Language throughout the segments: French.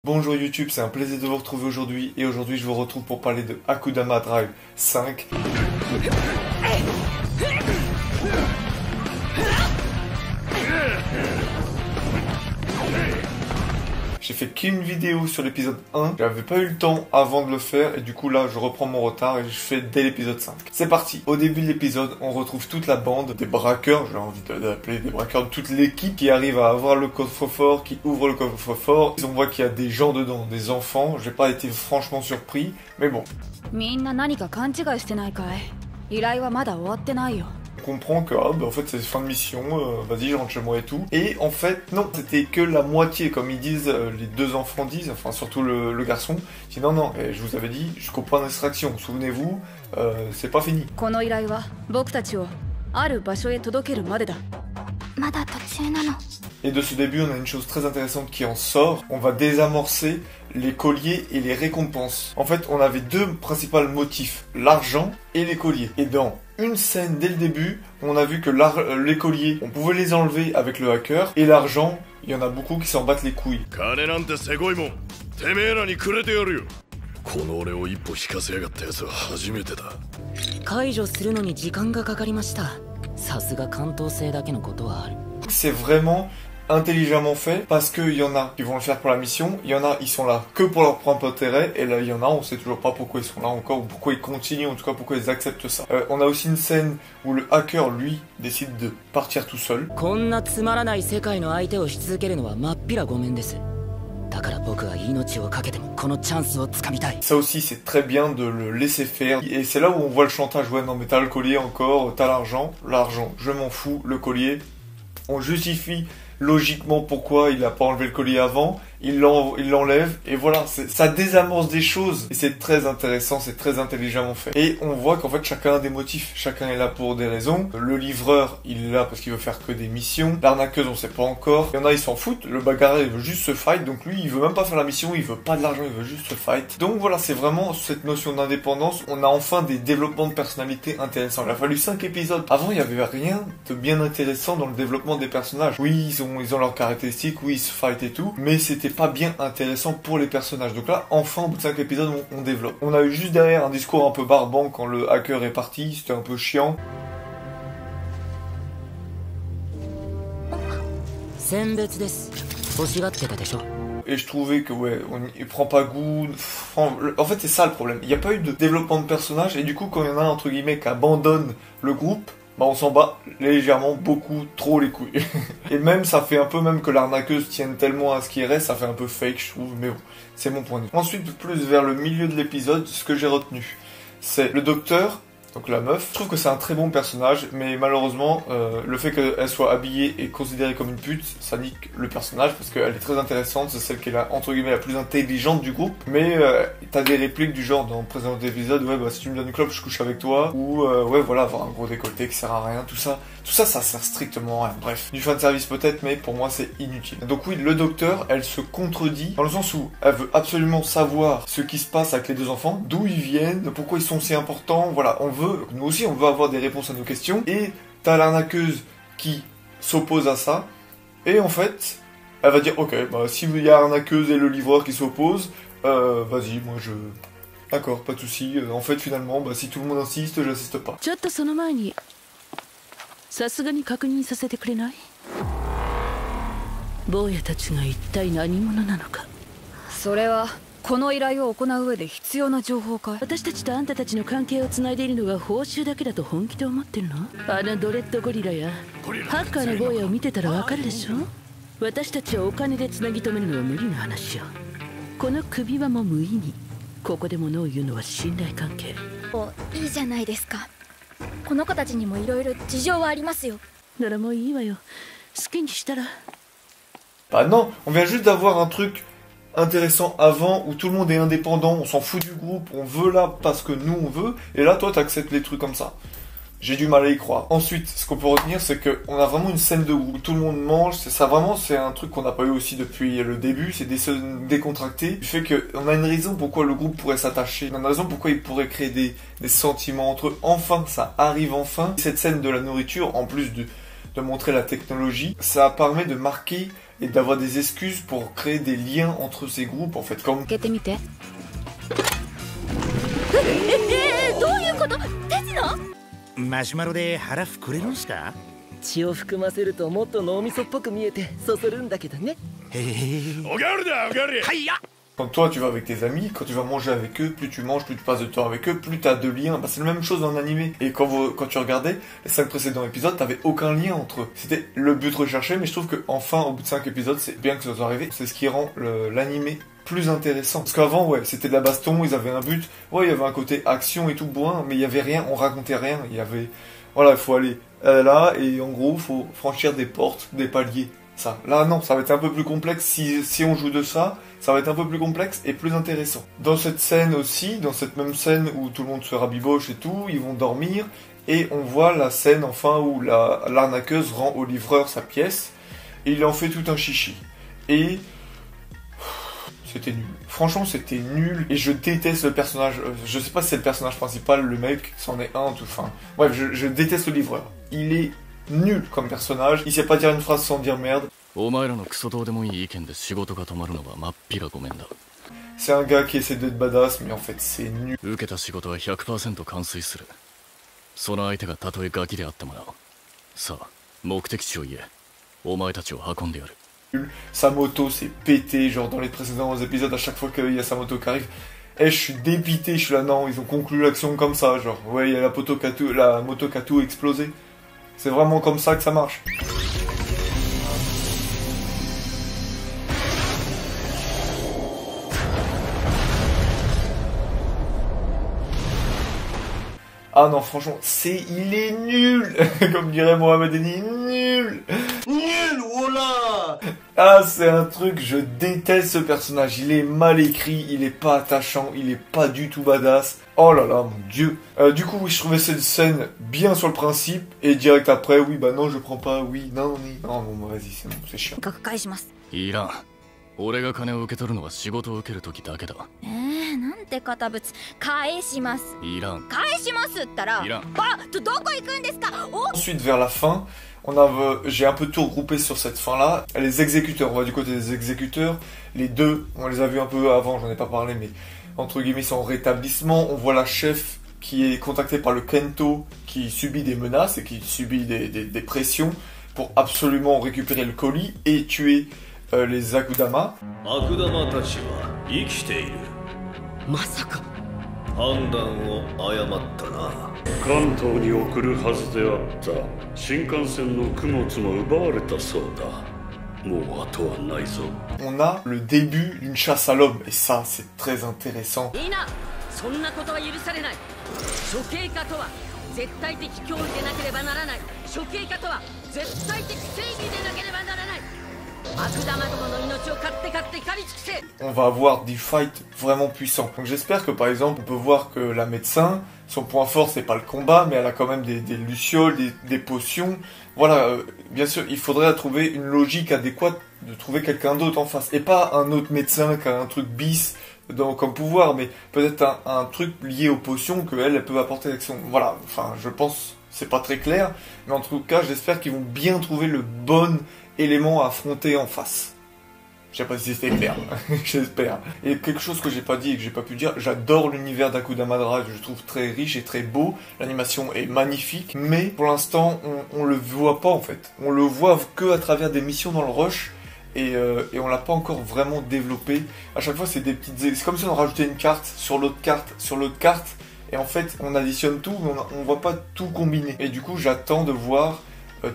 Bonjour YouTube, c'est un plaisir de vous retrouver aujourd'hui et aujourd'hui je vous retrouve pour parler de Akudama Drive 5. J'ai fait qu'une vidéo sur l'épisode 1, j'avais pas eu le temps avant de le faire et du coup là je reprends mon retard et je fais dès l'épisode 5. C'est parti. Au début de l'épisode, on retrouve toute la bande des braqueurs, j'ai envie d'appeler des braqueurs de toute l'équipe qui arrive à avoir le coffre-fort, qui ouvre le coffre-fort. On voit qu'il y a des gens dedans, des enfants, j'ai pas été franchement surpris, mais bon. On comprend que en fait c'est fin de mission, vas-y je rentre chez moi et tout. Et en fait non, c'était que la moitié comme ils disent, les deux enfants disent, enfin surtout le garçon. Il dit non, et je vous avais dit jusqu'au point d'extraction, souvenez-vous, c'est pas fini. Et de ce début, on a une chose très intéressante qui en sort. On va désamorcer les colliers et les récompenses. En fait, on avait deux principaux motifs, l'argent et les colliers. Et dans une scène dès le début, on a vu que les colliers, on pouvait les enlever avec le hacker. Et l'argent, il y en a beaucoup qui s'en battent les couilles. C'est vraiment intelligemment fait parce qu'il y en a qui vont le faire pour la mission, il y en a ils sont là que pour leur propre intérêt et là il y en a on sait toujours pas pourquoi ils sont là encore ou pourquoi ils continuent, en tout cas pourquoi ils acceptent ça. On a aussi une scène où le hacker lui décide de partir tout seul. Ça aussi c'est très bien de le laisser faire et c'est là où on voit le chantage. Ouais non mais t'as le collier encore, t'as l'argent je m'en fous, le collier on justifie logiquement pourquoi il a pas enlevé le collier avant, il l'enlève et voilà, ça désamorce des choses et c'est très intéressant, c'est très intelligemment fait. Et on voit qu'en fait chacun a des motifs, chacun est là pour des raisons. Le livreur il est là parce qu'il veut faire que des missions, l'arnaqueuse on sait pas encore, il y en a ils s'en foutent, le bagarreur il veut juste se fight, donc lui il veut même pas faire la mission, il veut pas de l'argent, il veut juste se fight. Donc voilà, c'est vraiment cette notion d'indépendance, on a enfin des développements de personnalité intéressants. Il a fallu 5 épisodes, avant il y avait rien de bien intéressant dans le développement des personnages. Oui ils ont leurs caractéristiques, oui ils se fight et tout, mais c'était pas bien intéressant pour les personnages. Donc là, enfin, au bout de 5 épisodes, on développe. On a eu juste derrière un discours un peu barbant quand le hacker est parti, c'était un peu chiant. Et je trouvais que ouais, il prend pas goût. En fait, c'est ça le problème. Il n'y a pas eu de développement de personnage et du coup, quand il y en a un entre guillemets qui abandonne le groupe, bah on s'en bat légèrement beaucoup trop les couilles. Et même ça fait un peu même que l'arnaqueuse tienne tellement à ce qui reste, ça fait un peu fake je trouve, mais bon, c'est mon point de vue. Ensuite, plus vers le milieu de l'épisode, ce que j'ai retenu, c'est le docteur, donc la meuf. Je trouve que c'est un très bon personnage, mais malheureusement, le fait qu'elle soit habillée et considérée comme une pute, ça nique le personnage, parce qu'elle est très intéressante, c'est celle qui est la, entre guillemets, la plus intelligente du groupe, mais t'as des répliques du genre dans le précédent épisode, ouais bah si tu me donnes une clope, je couche avec toi, ou ouais voilà, avoir un gros décolleté qui sert à rien, tout ça, ça sert strictement à rien. Bref, du fanservice peut-être, mais pour moi c'est inutile. Donc oui, le docteur, elle se contredit, dans le sens où elle veut absolument savoir ce qui se passe avec les deux enfants, d'où ils viennent, pourquoi ils sont si importants, voilà, nous aussi on veut avoir des réponses à nos questions, et t'as l'arnaqueuse qui s'oppose à ça, et en fait, elle va dire, ok, bah s'il y a l'arnaqueuse et le livreur qui s'opposent, vas-y, moi je... D'accord, pas de soucis. En fait, finalement, bah, si tout le monde insiste, j'insiste pas. Bah non, on vient juste d'avoir un truc intéressant avant où tout le monde est indépendant, on s'en fout du groupe, on veut là parce que nous on veut, et là toi t'acceptes les trucs comme ça. J'ai du mal à y croire. Ensuite, ce qu'on peut retenir, c'est qu'on a vraiment une scène de groupe. Tout le monde mange. C'est ça, vraiment, c'est un truc qu'on n'a pas eu aussi depuis le début. C'est des scènes décontractées. Du fait qu'on a une raison pourquoi le groupe pourrait s'attacher. On a une raison pourquoi il pourrait créer des sentiments entre eux. Enfin, ça arrive enfin. Cette scène de la nourriture, en plus de montrer la technologie, ça permet de marquer et d'avoir des excuses pour créer des liens entre ces groupes en fait. Comme... Quand toi tu vas avec tes amis, quand tu vas manger avec eux, plus tu manges, plus tu passes de temps avec eux, plus tu as de liens. Bah, c'est la même chose en animé. Et quand tu regardais les 5 précédents épisodes, t'avais aucun lien entre eux. C'était le but recherché, mais je trouve que enfin au bout de 5 épisodes, c'est bien que ça soit arrivé. C'est ce qui rend l'animé plus intéressant. Parce qu'avant, ouais, c'était de la baston, ils avaient un but, ouais, il y avait un côté action et tout bourrin, mais il y avait rien, on racontait rien. Il y avait, voilà, il faut aller là, et en gros, il faut franchir des portes, des paliers. Ça. Là, non, ça va être un peu plus complexe. Si on joue de ça, ça va être un peu plus complexe et plus intéressant. Dans cette scène aussi, dans cette même scène où tout le monde se rabiboche et tout, ils vont dormir, et on voit la scène enfin où l'arnaqueuse rend au livreur sa pièce, et il en fait tout un chichi. Et... c'était nul. Franchement, c'était nul. Et je déteste le personnage. Je sais pas si c'est le personnage principal, le mec, c'en est un, tout. Enfin, bref, je déteste le livreur. Il est nul comme personnage. Il sait pas dire une phrase sans dire merde. C'est un gars qui essaie d'être badass, mais en fait, c'est nul. Sa moto s'est pété, genre dans les précédents épisodes, à chaque fois qu'il y a sa moto qui arrive. Et je suis dépité, je suis là, non, ils ont conclu l'action comme ça, genre, ouais, il y a la moto qui a tout explosé. C'est vraiment comme ça que ça marche. Ah non, franchement, il est nul. Comme dirait Mohamed Eni, nul. Nul, voilà. Ah, c'est un truc, je déteste ce personnage. Il est mal écrit, il est pas attachant, il est pas du tout badass. Oh là là, mon dieu. Du coup, oui, je trouvais cette scène bien sur le principe. Et direct après, oui, bah non, je prends pas, oui, non, oui. Non, bon, vas-y, c'est bon, c'est chiant. 俺が金を受け取るのは仕事を受ける時だけだ。なんて堅物。返します。いらん。返しますったら。いらん。どこ行くんですか。Ensuite, vers la fin, j'ai un peu tout regroupé sur cette fin-là. Les exécuteurs, on va du côté des exécuteurs. Les deux, on les a vus un peu avant, j'en ai pas parlé, mais entre guillemets, ils sont en rétablissement. On voit la chef qui est contactée par le Kento, qui subit des menaces et qui subit des pressions pour absolument récupérer le colis et tuer les Akudama. On a le début d'une chasse à l'homme, et ça, c'est très intéressant. On va avoir des fights vraiment puissants. Donc j'espère que par exemple on peut voir que la médecin, son point fort c'est pas le combat, mais elle a quand même des lucioles, des potions. Voilà, bien sûr il faudrait trouver une logique adéquate de trouver quelqu'un d'autre en face. Et pas un autre médecin qui a un truc bis comme pouvoir, mais peut-être un truc lié aux potions qu'elle peut apporter l'action. Voilà, enfin je pense, c'est pas très clair, mais en tout cas j'espère qu'ils vont bien trouver le bon élément à affronter en face. Je sais pas si c'était clair, j'espère. Et quelque chose que j'ai pas dit et que j'ai pas pu dire, j'adore l'univers d'Akudama Drive, je le trouve très riche et très beau, l'animation est magnifique, mais pour l'instant on le voit pas en fait. On le voit que à travers des missions dans le rush, et on l'a pas encore vraiment développé. À chaque fois c'est des petites... c'est comme si on rajoutait une carte sur l'autre carte, sur l'autre carte, et en fait on additionne tout, mais on voit pas tout combiner. Et du coup j'attends de voir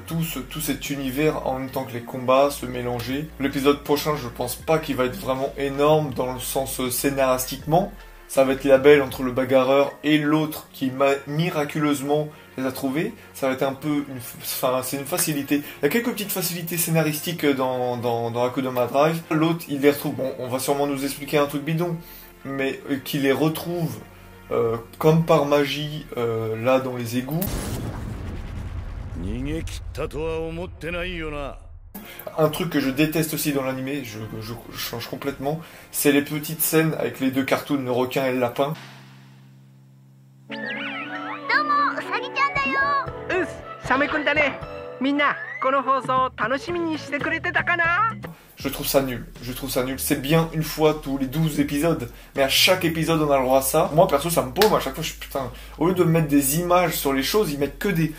tout cet univers en même temps que les combats se mélanger. L'épisode prochain, je pense pas qu'il va être vraiment énorme dans le sens scénaristiquement. Ça va être la belle entre le bagarreur et l'autre qui miraculeusement les a trouvés. Ça va être un peu c'est une facilité. Il y a quelques petites facilités scénaristiques dans Akudama Drive. L'autre, il les retrouve. Bon, on va sûrement nous expliquer un truc bidon, mais qu'il les retrouve comme par magie là dans les égouts. Un truc que je déteste aussi dans l'animé, je change complètement, c'est les petites scènes avec les deux cartoons, le requin et le lapin. je trouve ça nul. Je trouve ça nul. C'est bien une fois tous les 12 épisodes, mais à chaque épisode on a le droit à ça. Moi perso ça me paume à chaque fois, je suis putain. Au lieu de mettre des images sur les choses, ils mettent que des...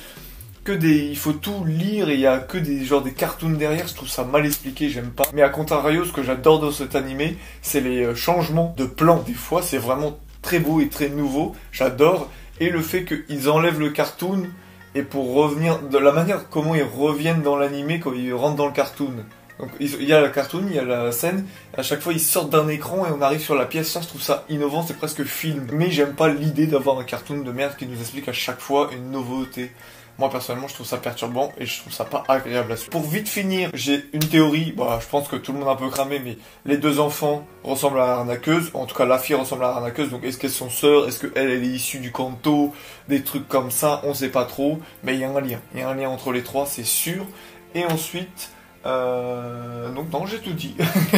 Il faut tout lire et il y a que des cartoons derrière, je trouve ça mal expliqué, j'aime pas. Mais à contrario, ce que j'adore dans cet animé, c'est les changements de plan. Des fois, c'est vraiment très beau et très nouveau, j'adore. Et le fait qu'ils enlèvent le cartoon et pour revenir, de la manière comment ils reviennent dans l'animé quand ils rentrent dans le cartoon. Donc il y a le cartoon, il y a la scène, à chaque fois ils sortent d'un écran et on arrive sur la pièce, ça je trouve ça innovant, c'est presque film. Mais j'aime pas l'idée d'avoir un cartoon de merde qui nous explique à chaque fois une nouveauté. Moi personnellement je trouve ça perturbant et je trouve ça pas agréable à suivre. Pour vite finir, j'ai une théorie, bah, je pense que tout le monde a un peu cramé, mais les deux enfants ressemblent à l'arnaqueuse, en tout cas la fille ressemble à l'arnaqueuse, donc est-ce qu'elles sont sœurs, est-ce qu'elle est issue du Kanto, des trucs comme ça, on sait pas trop, mais il y a un lien entre les trois, c'est sûr. Et ensuite, donc non, j'ai tout dit,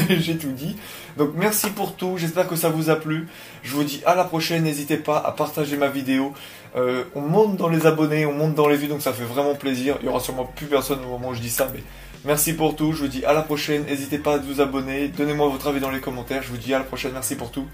j'ai tout dit. Donc merci pour tout, j'espère que ça vous a plu. Je vous dis à la prochaine, n'hésitez pas à partager ma vidéo. On monte dans les abonnés, on monte dans les vues, donc ça fait vraiment plaisir. Il y aura sûrement plus personne au moment où je dis ça, mais merci pour tout. Je vous dis à la prochaine, n'hésitez pas à vous abonner, donnez-moi votre avis dans les commentaires. Je vous dis à la prochaine, merci pour tout.